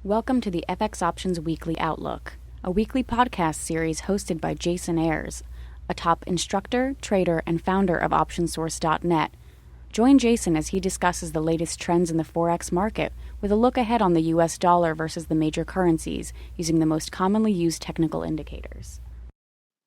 Welcome to the FX Options Weekly Outlook, a weekly podcast series hosted by Jason Ayres, a top instructor, trader, and founder of OptionSource.net. Join Jason as he discusses the latest trends in the Forex market with a look ahead on the US dollar versus the major currencies using the most commonly used technical indicators.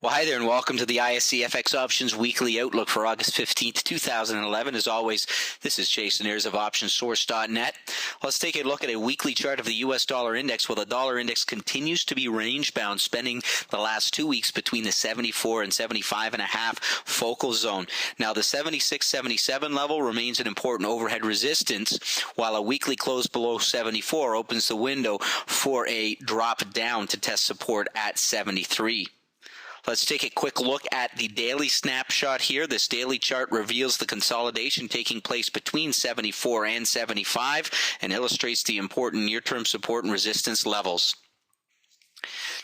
Well, hi there, and welcome to the ISC FX Options Weekly Outlook for August 15th, 2011. As always, this is Jason Ayres of OptionSource.net. Let's take a look at a weekly chart of the U.S. dollar index. Well, the dollar index continues to be range-bound, spending the last 2 weeks between the 74 and 75.5 focal zone. Now, the 76-77 level remains an important overhead resistance, while a weekly close below 74 opens the window for a drop down to test support at 73. Let's take a quick look at the daily snapshot here. This daily chart reveals the consolidation taking place between 74 and 75 and illustrates the important near-term support and resistance levels.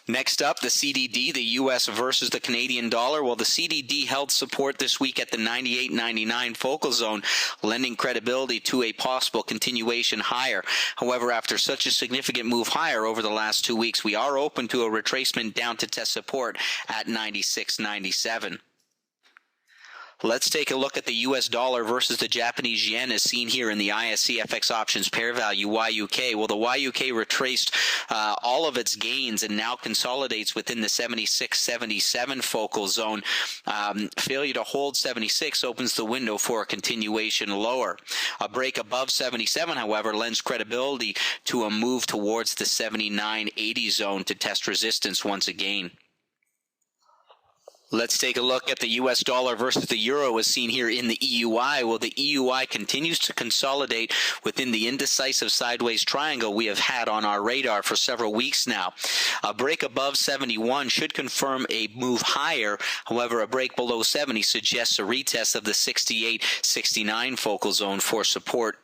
Next up, the CDD, the U.S. versus the Canadian dollar. Well, the CDD held support this week at the 98.99 focal zone, lending credibility to a possible continuation higher. However, after such a significant move higher over the last 2 weeks, we are open to a retracement down to test support at 96.97. Let's take a look at the U.S. dollar versus the Japanese yen as seen here in the ISC FX options pair value YUK. Well, the YUK retraced all of its gains and now consolidates within the 76-77 focal zone. Failure to hold 76 opens the window for a continuation lower. A break above 77, however, lends credibility to a move towards the 79.80 zone to test resistance once again. Let's take a look at the U.S. dollar versus the euro as seen here in the EUI. Well, the EUI continues to consolidate within the indecisive sideways triangle we have had on our radar for several weeks now. A break above 71 should confirm a move higher. However, a break below 70 suggests a retest of the 68-69 focal zone for support.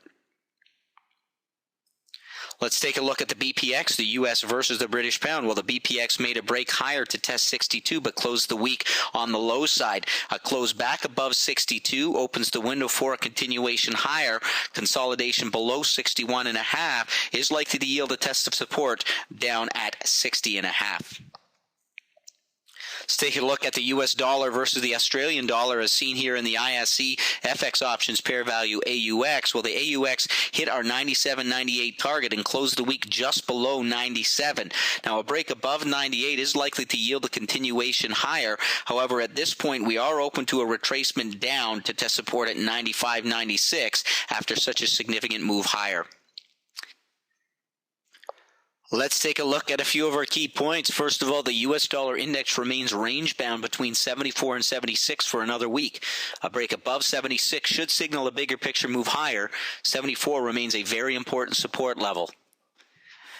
Let's take a look at the BPX, the U.S. versus the British pound. Well, the BPX made a break higher to test 62, but closed the week on the low side. A close back above 62 opens the window for a continuation higher. Consolidation below 61.5 is likely to yield a test of support down at 60.5. Let's take a look at the U.S. dollar versus the Australian dollar as seen here in the ISC FX options pair value AUX. Well, the AUX hit our 97.98 target and closed the week just below 97. Now, a break above 98 is likely to yield a continuation higher. However, at this point, we are open to a retracement down to test support at 95.96 after such a significant move higher. Let's take a look at a few of our key points. First of all, the U.S. dollar index remains range-bound between 74 and 76 for another week. A break above 76 should signal a bigger picture move higher. 74 remains a very important support level.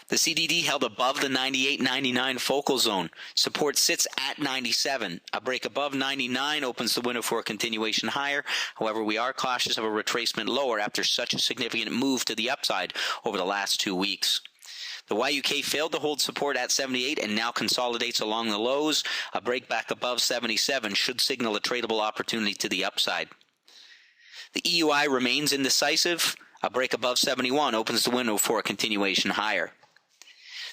The CDD held above the 98.99 focal zone. Support sits at 97. A break above 99 opens the window for a continuation higher. However, we are cautious of a retracement lower after such a significant move to the upside over the last 2 weeks. The YUK failed to hold support at 78 and now consolidates along the lows. A break back above 77 should signal a tradable opportunity to the upside. The EUI remains indecisive. A break above 71 opens the window for a continuation higher.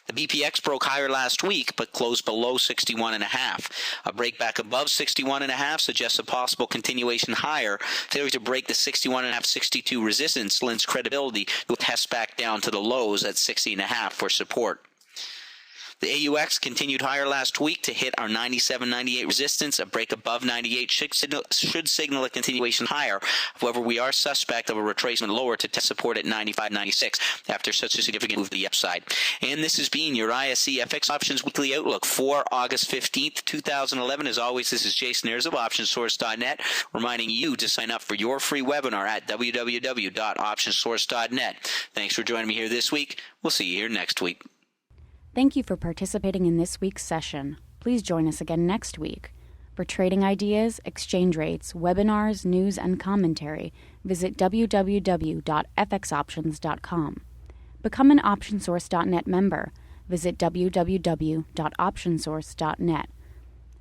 The BPX broke higher last week, but closed below 61.5. A break back above 61.5 suggests a possible continuation higher. Failure to break the 61.5-62 resistance lends credibility to a test back down to the lows at 60.5 for support. The AUX continued higher last week to hit our 97.98 resistance. A break above 98 should signal a continuation higher. However, we are suspect of a retracement lower to test support at 95.96 after such a significant move to the upside. And this has been your ISC FX Options Weekly Outlook for August 15th, 2011. As always, this is Jason Ayres of OptionSource.net, reminding you to sign up for your free webinar at www.optionsource.net. Thanks for joining me here this week. We'll see you here next week. Thank you for participating in this week's session. Please join us again next week. For trading ideas, exchange rates, webinars, news, and commentary, visit www.fxoptions.com. Become an OptionSource.net member. Visit www.optionsource.net.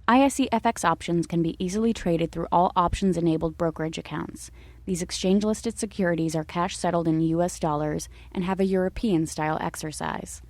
ISE FX options can be easily traded through all options-enabled brokerage accounts. These exchange-listed securities are cash-settled in U.S. dollars and have a European-style exercise.